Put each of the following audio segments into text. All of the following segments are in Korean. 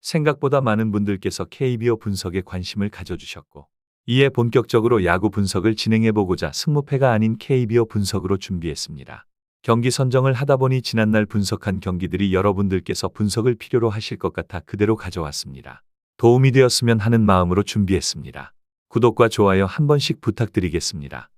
생각보다 많은 분들께서 KBO 분석에 관심을 가져주셨고, 이에 본격적으로 야구 분석을 진행해보고자 승무패가 아닌 KBO 분석으로 준비했습니다. 경기 선정을 하다 보니 지난날 분석한 경기들이 여러분들께서 분석을 필요로 하실 것 같아 그대로 가져왔습니다. 도움이 되었으면 하는 마음으로 준비했습니다. 구독과 좋아요 한 번씩 부탁드리겠습니다.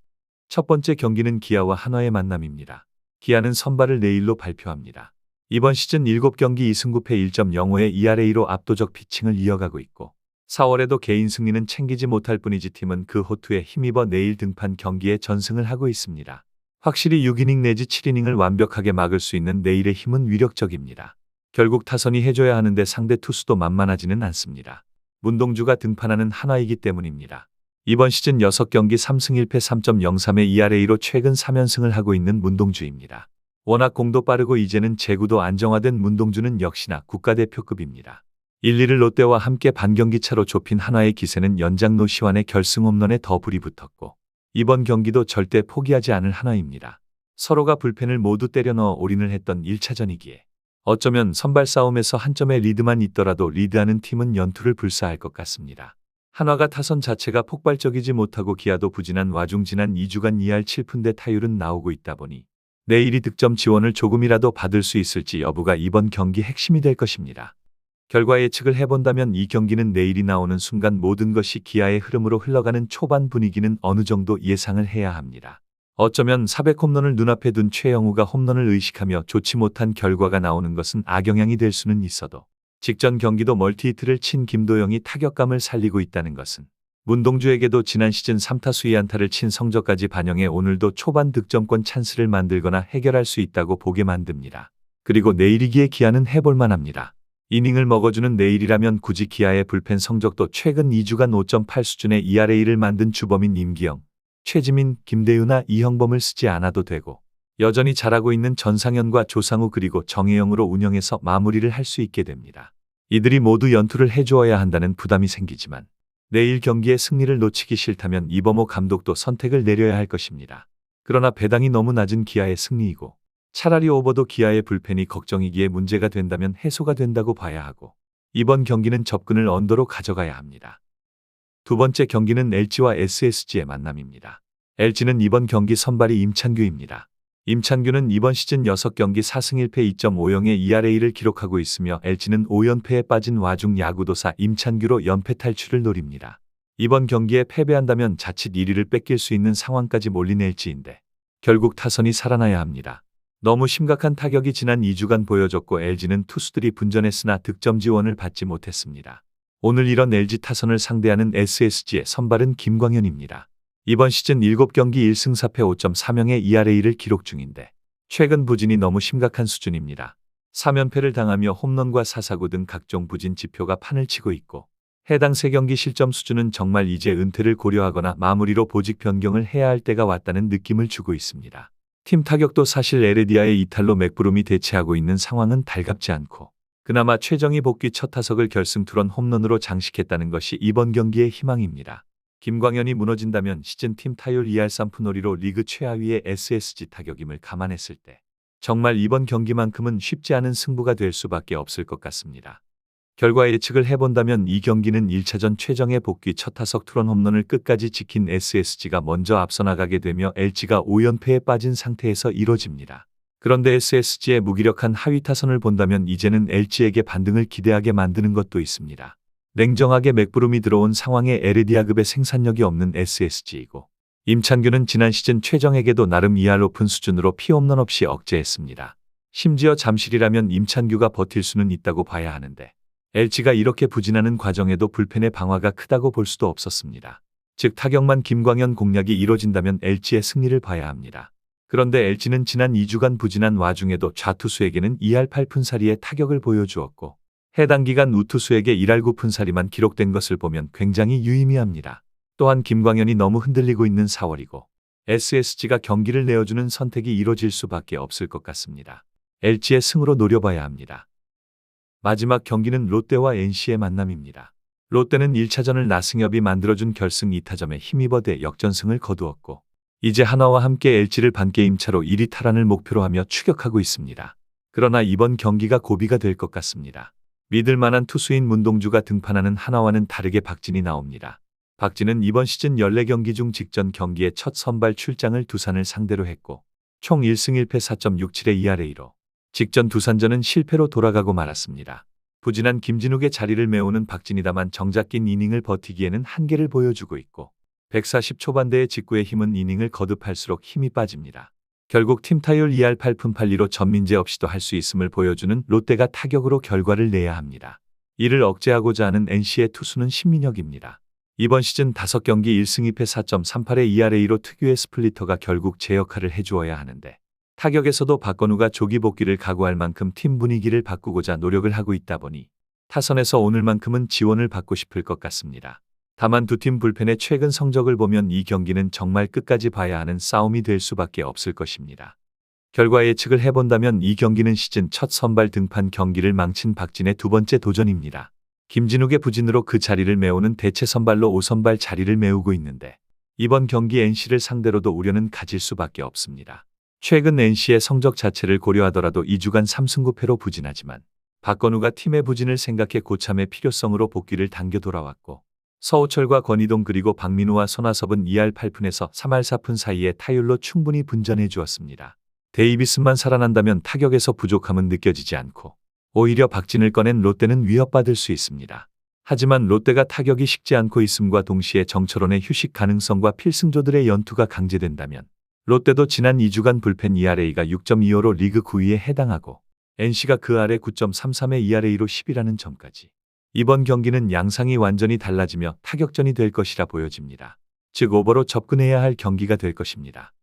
첫 번째 경기는 기아와 한화의 만남입니다. 기아는 선발을 내일로 발표합니다. 이번 시즌 7경기 2승 9패 1.05의 ERA로 압도적 피칭을 이어가고 있고 4월에도 개인 승리는 챙기지 못할 뿐이지 팀은 그 호투에 힘입어 내일 등판 경기에 전승을 하고 있습니다. 확실히 6이닝 내지 7이닝을 완벽하게 막을 수 있는 내일의 힘은 위력적입니다. 결국 타선이 해줘야 하는데 상대 투수도 만만하지는 않습니다. 문동주가 등판하는 한화이기 때문입니다. 이번 시즌 6경기 3승 1패 3.03의 ERA로 최근 3연승을 하고 있는 문동주입니다. 워낙 공도 빠르고 이제는 제구도 안정화된 문동주는 역시나 국가대표급입니다. 1-2를 롯데와 함께 반경기 차로 좁힌 한화의 기세는 연장 노시환의 결승 홈런에 더 불이 붙었고 이번 경기도 절대 포기하지 않을 한화입니다. 서로가 불펜을 모두 때려 넣어 올인을 했던 1차전이기에 어쩌면 선발 싸움에서 한 점의 리드만 있더라도 리드하는 팀은 연투를 불사할 것 같습니다. 한화가 타선 자체가 폭발적이지 못하고 기아도 부진한 와중 지난 2주간 2할 7푼대 타율은 나오고 있다 보니 내일이 득점 지원을 조금이라도 받을 수 있을지 여부가 이번 경기 핵심이 될 것입니다. 결과 예측을 해본다면 이 경기는 내일이 나오는 순간 모든 것이 기아의 흐름으로 흘러가는 초반 분위기는 어느 정도 예상을 해야 합니다. 어쩌면 400홈런을 눈앞에 둔 최영우가 홈런을 의식하며 좋지 못한 결과가 나오는 것은 악영향이 될 수는 있어도 직전 경기도 멀티히트를 친 김도영이 타격감을 살리고 있다는 것은 문동주에게도 지난 시즌 3타수 2안타를 친 성적까지 반영해 오늘도 초반 득점권 찬스를 만들거나 해결할 수 있다고 보게 만듭니다. 그리고 내일이기에 기아는 해볼만 합니다. 이닝을 먹어주는 내일이라면 굳이 기아의 불펜 성적도 최근 2주간 5.8 수준의 ERA를 만든 주범인 임기영, 최지민, 김대유나 이형범을 쓰지 않아도 되고 여전히 잘하고 있는 전상현과 조상우 그리고 정혜영으로 운영해서 마무리를 할 수 있게 됩니다. 이들이 모두 연투를 해주어야 한다는 부담이 생기지만 내일 경기의 승리를 놓치기 싫다면 이범호 감독도 선택을 내려야 할 것입니다. 그러나 배당이 너무 낮은 기아의 승리이고 차라리 오버도 기아의 불펜이 걱정이기에 문제가 된다면 해소가 된다고 봐야 하고 이번 경기는 접근을 언더로 가져가야 합니다. 두 번째 경기는 LG와 SSG의 만남입니다. LG는 이번 경기 선발이 임찬규입니다. 임찬규는 이번 시즌 6경기 4승 1패 2.50의 ERA를 기록하고 있으며 LG는 5연패에 빠진 와중 야구도사 임찬규로 연패 탈출을 노립니다. 이번 경기에 패배한다면 자칫 1위를 뺏길 수 있는 상황까지 몰린 LG인데 결국 타선이 살아나야 합니다. 너무 심각한 타격이 지난 2주간 보여졌고 LG는 투수들이 분전했으나 득점 지원을 받지 못했습니다. 오늘 이런 LG 타선을 상대하는 SSG의 선발은 김광현입니다. 이번 시즌 7경기 1승 4패 5.30의 ERA를 기록 중인데 최근 부진이 너무 심각한 수준입니다. 3연패를 당하며 홈런과 사사구 등 각종 부진 지표가 판을 치고 있고 해당 3경기 실점 수준은 정말 이제 은퇴를 고려하거나 마무리로 보직 변경을 해야 할 때가 왔다는 느낌을 주고 있습니다. 팀 타격도 사실 에레디아의 이탈로 맥브룸이 대체하고 있는 상황은 달갑지 않고 그나마 최정희 복귀 첫 타석을 결승 투런 홈런으로 장식했다는 것이 이번 경기의 희망입니다. 김광현이 무너진다면 시즌 팀 타율 2할 3푼5리로 리그 최하위의 SSG 타격임을 감안했을 때 정말 이번 경기만큼은 쉽지 않은 승부가 될 수밖에 없을 것 같습니다. 결과 예측을 해본다면 이 경기는 1차전 최정의 복귀 첫 타석 투런 홈런을 끝까지 지킨 SSG가 먼저 앞서 나가게 되며 LG가 5연패에 빠진 상태에서 이뤄집니다. 그런데 SSG의 무기력한 하위 타선을 본다면 이제는 LG에게 반등을 기대하게 만드는 것도 있습니다. 냉정하게 맥브룸이 들어온 상황에 에레디아급의 생산력이 없는 SSG이고 임찬규는 지난 시즌 최정에게도 나름 2할 높은 수준으로 피홈런 없이 억제했습니다. 심지어 잠실이라면 임찬규가 버틸 수는 있다고 봐야 하는데 LG가 이렇게 부진하는 과정에도 불펜의 방화가 크다고 볼 수도 없었습니다. 즉 타격만 김광현 공략이 이뤄진다면 LG의 승리를 봐야 합니다. 그런데 LG는 지난 2주간 부진한 와중에도 좌투수에게는 2할 8푼살이의 타격을 보여주었고 해당 기간 우투수에게 1할 9푼살이만 기록된 것을 보면 굉장히 유의미합니다. 또한 김광현이 너무 흔들리고 있는 4월이고 SSG가 경기를 내어주는 선택이 이뤄질 수밖에 없을 것 같습니다. LG의 승으로 노려봐야 합니다. 마지막 경기는 롯데와 NC의 만남입니다. 롯데는 1차전을 나승엽이 만들어준 결승 2타점에 힘입어 대 역전승을 거두었고 이제 한화와 함께 LG를 반게임 차로 1위 탈환을 목표로 하며 추격하고 있습니다. 그러나 이번 경기가 고비가 될 것 같습니다. 믿을 만한 투수인 문동주가 등판하는 하나와는 다르게 박진이 나옵니다. 박진은 이번 시즌 14경기 중 직전 경기에 첫 선발 출장을 두산을 상대로 했고 총 1승 1패 4.67의 ERA로 직전 두산전은 실패로 돌아가고 말았습니다. 부진한 김진욱의 자리를 메우는 박진이다만 정작 긴 이닝을 버티기에는 한계를 보여주고 있고 140 초반대의 직구의 힘은 이닝을 거듭할수록 힘이 빠집니다. 결국 팀 타율 2할 8푼 8리로 전민재 없이도 할 수 있음을 보여주는 롯데가 타격으로 결과를 내야 합니다. 이를 억제하고자 하는 NC의 투수는 신민혁입니다. 이번 시즌 5경기 1승 2패 4.38의 ERA로 특유의 스플리터가 결국 제 역할을 해주어야 하는데 타격에서도 박건우가 조기 복귀를 각오할 만큼 팀 분위기를 바꾸고자 노력을 하고 있다 보니 타선에서 오늘만큼은 지원을 받고 싶을 것 같습니다. 다만 두 팀 불펜의 최근 성적을 보면 이 경기는 정말 끝까지 봐야 하는 싸움이 될 수밖에 없을 것입니다. 결과 예측을 해본다면 이 경기는 시즌 첫 선발 등판 경기를 망친 박진의 두 번째 도전입니다. 김진욱의 부진으로 그 자리를 메우는 대체 선발로 5선발 자리를 메우고 있는데 이번 경기 NC를 상대로도 우려는 가질 수밖에 없습니다. 최근 NC의 성적 자체를 고려하더라도 2주간 3승 9패로 부진하지만 박건우가 팀의 부진을 생각해 고참의 필요성으로 복귀를 당겨 돌아왔고 서우철과 권희동 그리고 박민우와 손아섭은 2할 8푼에서 3할 4푼 사이의 타율로 충분히 분전해 주었습니다. 데이비스만 살아난다면 타격에서 부족함은 느껴지지 않고 오히려 박진을 꺼낸 롯데는 위협받을 수 있습니다. 하지만 롯데가 타격이 식지 않고 있음과 동시에 정철원의 휴식 가능성과 필승조들의 연투가 강제된다면 롯데도 지난 2주간 불펜 ERA가 6.25로 리그 9위에 해당하고 NC가 그 아래 9.33의 ERA로 10위라는 점까지 이번 경기는 양상이 완전히 달라지며 타격전이 될 것이라 보여집니다. 즉 오버로 접근해야 할 경기가 될 것입니다.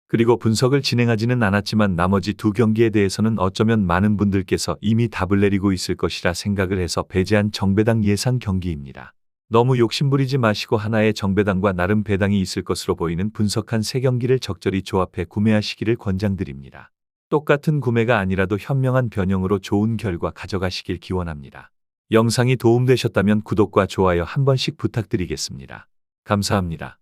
그리고 분석을 진행하지는 않았지만 나머지 두 경기에 대해서는 어쩌면 많은 분들께서 이미 답을 내리고 있을 것이라 생각을 해서 배제한 정배당 예상 경기입니다. 너무 욕심부리지 마시고 하나의 정배당과 나름 배당이 있을 것으로 보이는 분석한 세 경기를 적절히 조합해 구매하시기를 권장드립니다. 똑같은 구매가 아니라도 현명한 변형으로 좋은 결과 가져가시길 기원합니다. 영상이 도움되셨다면 구독과 좋아요 한 번씩 부탁드리겠습니다. 감사합니다.